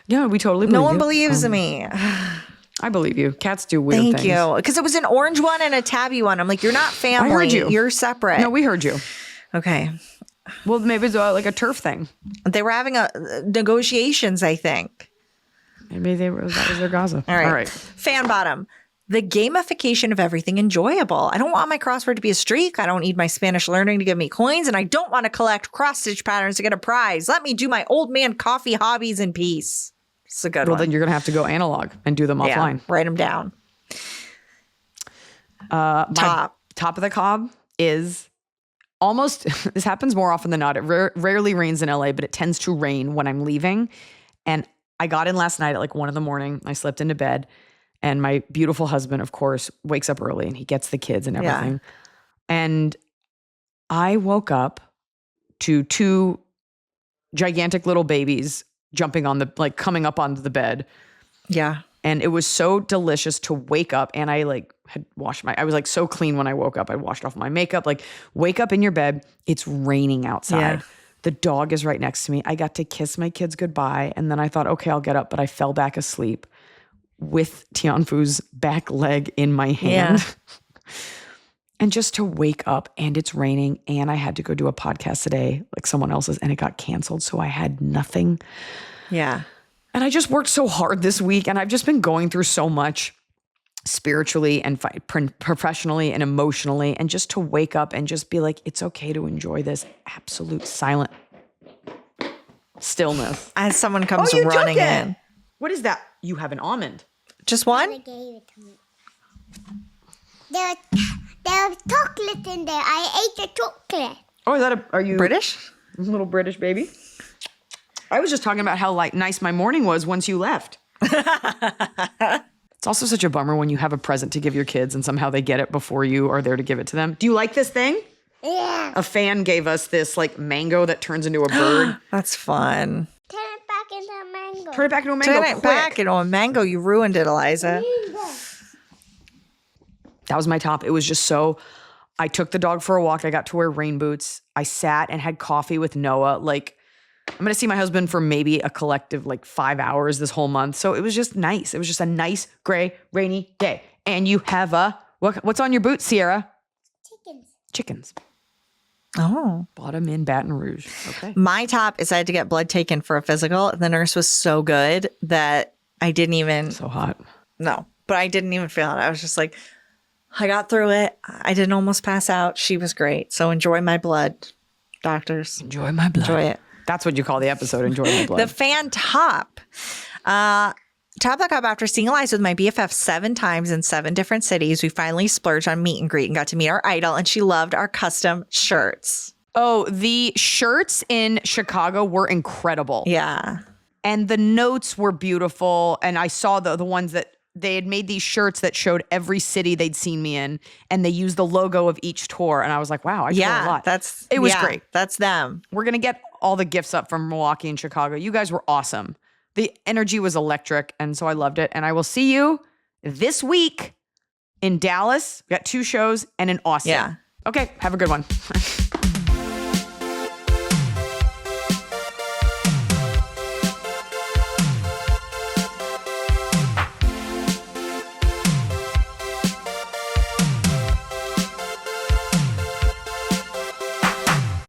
Yeah, we totally believe No one you. believes me. I believe you. Cats do weird things. Thank you. Because it was an orange one and a tabby one. I'm like, you're not family. I heard you. You're separate. No, we heard you. Okay. Well, maybe it's like a turf thing. They were having negotiations, I think. Maybe that was their Gaza. All right. All right. Fan bottom. The gamification of everything enjoyable. I don't want my crossword to be a streak. I don't need my Spanish learning to give me coins. And I don't want to collect cross-stitch patterns to get a prize. Let me do my old man coffee hobbies in peace. It's a good one. Well, then you're going to have to go analog and do them offline. Write them down. Top of the cob is almost, this happens more often than not. It rarely rains in LA, but it tends to rain when I'm leaving. And I got in last night at like 1 a.m. I slept into bed. And my beautiful husband, of course, wakes up early and he gets the kids and everything. Yeah. And I woke up to 2 gigantic little babies jumping on coming up onto the bed. Yeah. And it was so delicious to wake up. And I had washed I was like so clean when I woke up. I washed off my makeup, wake up in your bed. It's raining outside. Yeah. The dog is right next to me. I got to kiss my kids goodbye. And then I thought, okay, I'll get up. But I fell back asleep with Tianfu's back leg in my hand. Yeah. And just to wake up and it's raining and I had to go do a podcast today, like someone else's, and it got canceled. So I had nothing. Yeah. And I just worked so hard this week and I've just been going through so much spiritually and professionally and emotionally. And just to wake up and just be like, it's okay to enjoy this absolute silent stillness. As someone comes running in. What is that? You have an almond. Just one? They gave it to me. There was chocolate in there. I ate the chocolate. Oh, is that are you British? A little British baby? I was just talking about how nice my morning was once you left. It's also such a bummer when you have a present to give your kids and somehow they get it before you are there to give it to them. Do you like this thing? Yeah. A fan gave us this mango that turns into a bird. That's fun. Turn it back into a mango. Turn it back into a mango. Turn it back into a mango. You ruined it, Iliza. That was my top. It was just so, I took the dog for a walk. I got to wear rain boots. I sat and had coffee with Noah. I'm going to see my husband for maybe a collective 5 hours this whole month. So it was just nice. It was just a nice, gray, rainy day. And you have what's on your boots, Sierra? Chickens. Oh. Bought them in Baton Rouge. Okay. My top is I had to get blood taken for a physical. The nurse was so good that I didn't even. So hot. No, but I didn't even feel it. I was just like, I got through it. I didn't almost pass out. She was great. So enjoy my blood, doctors. Enjoy my blood. Enjoy it. That's what you call the episode, Enjoy My Blood. The fan top. Top of the cup, after seeing Iliza with my BFF 7 times in 7 different cities, we finally splurged on meet and greet and got to meet our idol, and she loved our custom shirts. Oh, the shirts in Chicago were incredible. Yeah. And the notes were beautiful. And I saw the ones that they had made these shirts that showed every city they'd seen me in, and they used the logo of each tour. And I was like, wow, I tour a lot. It was great. That's them. We're going to get all the gifts up from Milwaukee and Chicago. You guys were awesome. The energy was electric. And so I loved it. And I will see you this week in Dallas. We got 2 shows and in Austin. Yeah. Okay. Have a good one.